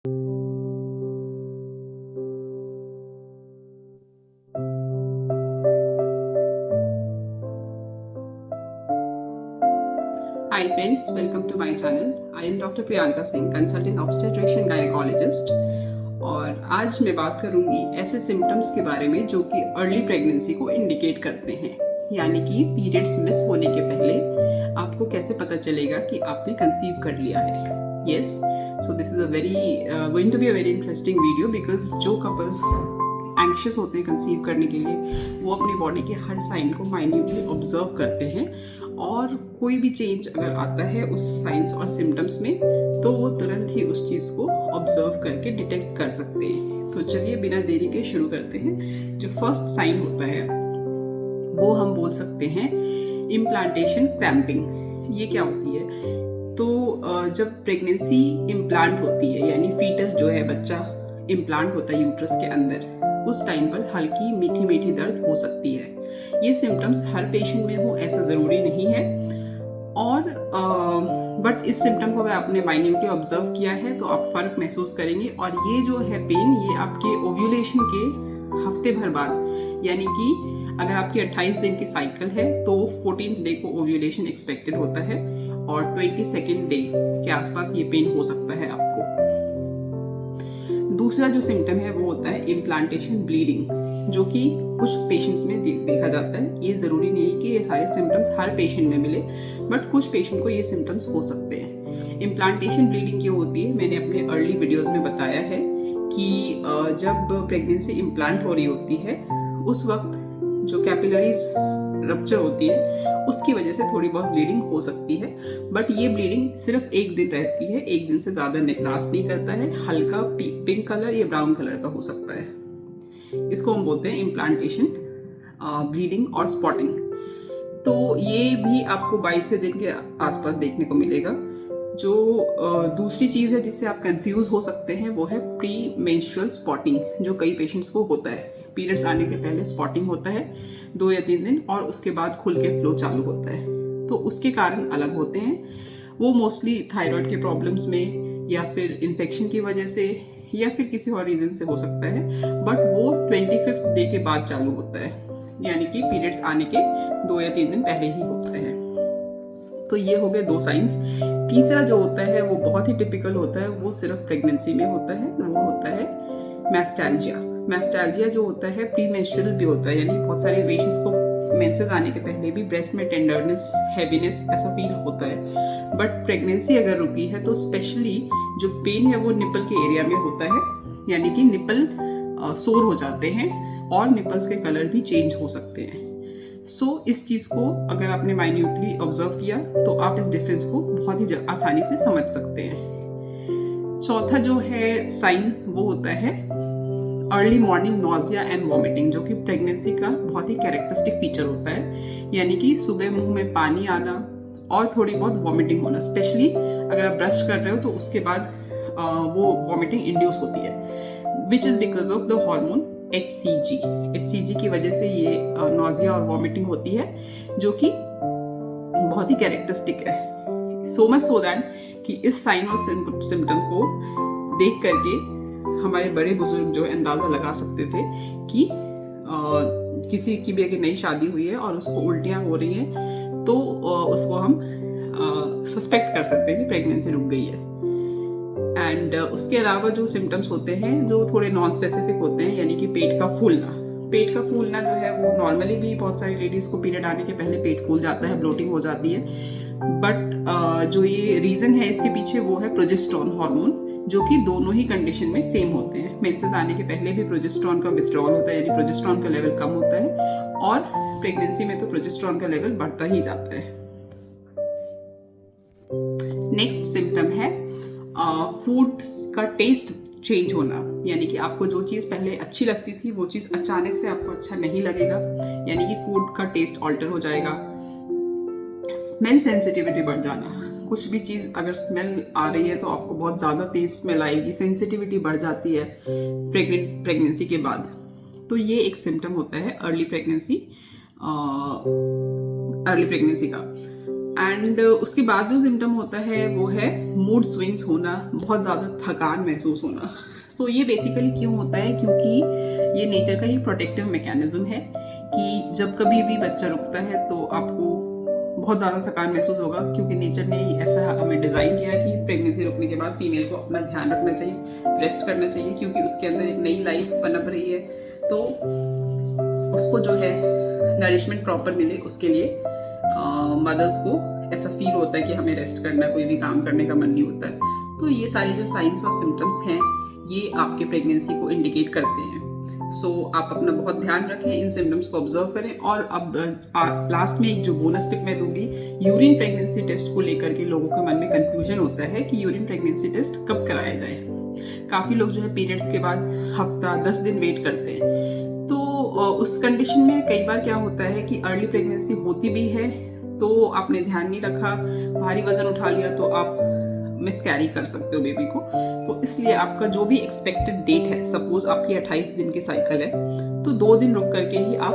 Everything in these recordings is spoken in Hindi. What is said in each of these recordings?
Hi friends, welcome to my channel. I am Dr. Priyanka Singh, consultant obstetrician gynecologist और आज मैं बात करूंगी ऐसे सिम्टम्स के बारे में जो कि अर्ली प्रेगनेंसी को इंडिकेट करते हैं, यानी कि पीरियड्स मिस होने के पहले आपको कैसे पता चलेगा कि आपने कंसीव कर लिया है। Yes, so this is a going to be a very interesting video because जो कपल्स एंग्शियस होते हैं कंसीव करने के लिए वो अपनी बॉडी के हर साइन को माइन्यूटली ऑब्जर्व करते हैं और कोई भी चेंज अगर आता है उस साइंस और सिम्टम्स में तो वो तुरंत ही उस चीज़ को ऑब्जर्व करके डिटेक्ट कर सकते हैं। तो चलिए बिना देरी के शुरू करते हैं। जो फर्स्ट साइन होता है वो हम बोल सकते हैं इम्प्लांटेशन क्रैम्पिंग। ये क्या होती है? तो जब प्रेगनेंसी इम्प्लांट होती है, यानी फीटस जो है, बच्चा इम्प्लांट होता है यूट्रस के अंदर, उस टाइम पर हल्की मीठी मीठी दर्द हो सकती है। ये सिम्टम्स हर पेशेंट में हो ऐसा ज़रूरी नहीं है, और बट इस सिम्टम को अगर आपने माइन्यूटली ऑब्जर्व किया है तो आप फ़र्क महसूस करेंगे। और ये जो है पेन, ये आपके ओव्यूलेशन के हफ्ते भर बाद, यानी कि अगर आपकी 28 दिन की साइकिल है तो 14th डे को ओव्यूलेशन एक्सपेक्टेड होता है और 22nd डे के आसपास ये पेन हो सकता है आपको। दूसरा जो सिम्टम है वो होता है इम्प्लांटेशन ब्लीडिंग, जो कि कुछ पेशेंट्स में देखा जाता है। ये ज़रूरी नहीं कि ये सारे सिम्टम्स हर पेशेंट में मिले, बट कुछ पेशेंट को ये सिम्टम्स हो सकते हैं। इम्प्लांटेशन ब्लीडिंग क्यों होती है, मैंने अपने अर्ली वीडियोज़ में बताया है कि जब प्रेगनेंसी इम्प्लांट हो रही होती है उस वक्त जो कैपिलरीज रप्चर होती है उसकी वजह से थोड़ी बहुत ब्लीडिंग हो सकती है, बट ये ब्लीडिंग सिर्फ एक दिन रहती है, एक दिन से ज़्यादा लास्ट नहीं करता है। हल्का पिंक कलर या ब्राउन कलर का हो सकता है। इसको हम बोलते हैं इम्प्लांटेशन ब्लीडिंग और स्पॉटिंग। तो ये भी आपको 22वें दिन के आसपास देखने को मिलेगा। जो दूसरी चीज़ है जिससे आप कंफ्यूज हो सकते हैं वो है प्री मेंस्ट्रुअल स्पॉटिंग, जो कई पेशेंट्स को होता है। पीरियड्स आने के पहले स्पॉटिंग होता है 2 या 3 दिन, और उसके बाद खुल के फ्लो चालू होता है। तो उसके कारण अलग होते हैं। वो मोस्टली थायराइड के प्रॉब्लम्स में या फिर इन्फेक्शन की वजह से या फिर किसी और रीज़न से हो सकता है, बट वो 25th डे के बाद चालू होता है, यानी कि पीरियड्स आने के 2 या 3 दिन पहले ही होता है। तो ये हो गए 2 साइंस। तीसरा जो होता है वो बहुत ही टिपिकल होता है, वो सिर्फ प्रेगनेंसी में होता है, वो होता है मैस्टैल्जिया। मैस्टैल्जिया जो होता है प्री मेंस्ट्रुअल भी होता है, यानी बहुत सारे पेशेंट्स को मेंसेस आने के पहले भी ब्रेस्ट में टेंडरनेस, हैवीनेस ऐसा फील होता है। बट प्रेगनेंसी अगर रुकी है तो स्पेशली जो पेन है वो निपल के एरिया में होता है, यानी कि निपल सोर हो जाते हैं और निपल्स के कलर भी चेंज हो सकते हैं। सो इस चीज़ को अगर आपने माइन्यूटली ऑब्जर्व किया तो आप इस डिफरेंस को बहुत ही आसानी से समझ सकते हैं। चौथा जो है साइन वो होता है early morning nausea and vomiting, जो कि प्रेगनेंसी का बहुत ही कैरेक्टरिस्टिक फीचर होता है, यानी कि सुबह मुंह में पानी आना और थोड़ी बहुत वॉमिटिंग होना। स्पेशली अगर आप ब्रश कर रहे हो तो उसके बाद वो वॉमिटिंग इंड्यूस होती है, which is because of the hormone HCG। HCG की वजह से ये नॉजिया और वॉमिटिंग होती है, जो कि बहुत ही कैरेक्टरिस्टिक है। सो मच सो दैट कि इस साइन और सिम्टम को देख करके हमारे बड़े बुजुर्ग जो अंदाज़ा लगा सकते थे कि किसी की भी अगर नई शादी हुई है और उसको उल्टियाँ हो रही हैं तो उसको हम सस्पेक्ट कर सकते हैं कि प्रेगनेंसी रुक गई है। एंड उसके अलावा जो सिम्टम्स होते हैं जो थोड़े नॉन स्पेसिफिक होते हैं, यानी कि पेट का फूलना। पेट का फूलना जो है वो नॉर्मली भी बहुत सारी लेडीज़ को पीरियड आने के पहले पेट फूल जाता है, ब्लोटिंग हो जाती है, बट जो ये रीज़न है इसके पीछे वो है प्रोजेस्टेरोन हार्मोन, जो कि दोनों ही कंडीशन में सेम होते हैं। मेंसेस आने के पहले भी प्रोजेस्टेरोन का विथड्रॉल होता है, यानी प्रोजेस्टेरोन का लेवल कम होता है, और प्रेगनेंसी में तो प्रोजेस्टेरोन का लेवल बढ़ता ही जाता है। नेक्स्ट सिम्टम है फूड का टेस्ट चेंज होना, यानी कि आपको जो चीज़ पहले अच्छी लगती थी वो चीज़ अचानक से आपको अच्छा नहीं लगेगा, यानी कि फूड का टेस्ट ऑल्टर हो जाएगा। स्मेल सेंसिटिविटी बढ़ जाना, कुछ भी चीज़ अगर स्मेल आ रही है तो आपको बहुत ज़्यादा तेज स्मेल आएगी, सेंसिटिविटी बढ़ जाती है प्रेगनेंसी के बाद। तो ये एक सिम्टम होता है अर्ली प्रेगनेंसी का। एंड उसके बाद जो सिम्टम होता है वो है मूड स्विंग्स होना, बहुत ज़्यादा थकान महसूस होना। तो ये बेसिकली क्यों होता है, क्योंकि ये नेचर का ही प्रोटेक्टिव मैकेनिज्म है कि जब कभी भी बच्चा रुकता है तो आपको बहुत ज़्यादा थकान महसूस होगा, क्योंकि नेचर ने ऐसा हमें डिज़ाइन किया है कि प्रेगनेंसी रुकने के बाद फीमेल को अपना ध्यान रखना चाहिए, रेस्ट करना चाहिए, क्योंकि उसके अंदर एक नई लाइफ पनप रही है। तो उसको जो है नरिशमेंट प्रॉपर मिले, उसके लिए मदर्स को ऐसा फील होता है कि हमें रेस्ट करना है, कोई भी काम करने का मन नहीं होता है। तो ये सारे जो साइंस और सिम्टम्स हैं ये आपके प्रेगनेंसी को इंडिकेट करते हैं। सो आप अपना बहुत ध्यान रखें, इन सिम्टम्स को ऑब्जर्व करें। और अब लास्ट में एक जो बोनस टिप मैं दूंगी, यूरिन प्रेगनेंसी टेस्ट को लेकर के लोगों के मन में कंफ्यूजन होता है कि यूरिन प्रेगनेंसी टेस्ट कब कराया जाए। काफ़ी लोग जो है पीरियड्स के बाद हफ्ता 10 दिन वेट करते हैं। तो उस कंडीशन में कई बार क्या होता है कि अर्ली प्रेगनेंसी होती भी है तो आपने ध्यान नहीं रखा, भारी वजन उठा लिया तो आप मिसकैरी कर सकते हो बेबी को। तो इसलिए आपका जो भी एक्सपेक्टेड डेट है, सपोज आपकी 28 दिन की साइकिल है तो 2 दिन रुक करके ही आप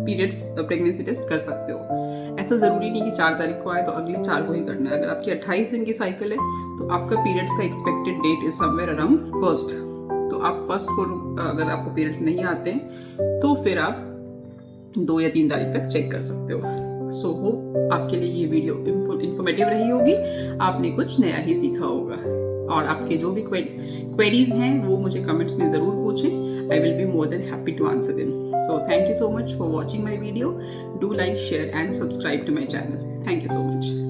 पीरियड्स प्रेगनेंसी टेस्ट कर सकते हो। ऐसा ज़रूरी नहीं कि 4 तारीख को आए तो अगले 4 को ही करना है। अगर आपकी 28 दिन की साइकिल है तो आपका पीरियड्स का expected date is somewhere around 1st। तो आप 1st को अगर आपको पीरियड्स नहीं आते हैं तो फिर आप 2 या 3 तारीख तक चेक कर सकते हो। सो होप आपके लिए ये वीडियो इंफॉर्मेटिव रही होगी, आपने कुछ नया ही सीखा होगा। और आपके जो भी क्वेरीज हैं वो मुझे कमेंट्स में ज़रूर पूछें, I will be more than happy to answer them. So thank you so much for watching my video. Do like, share and subscribe to my channel. Thank you so much.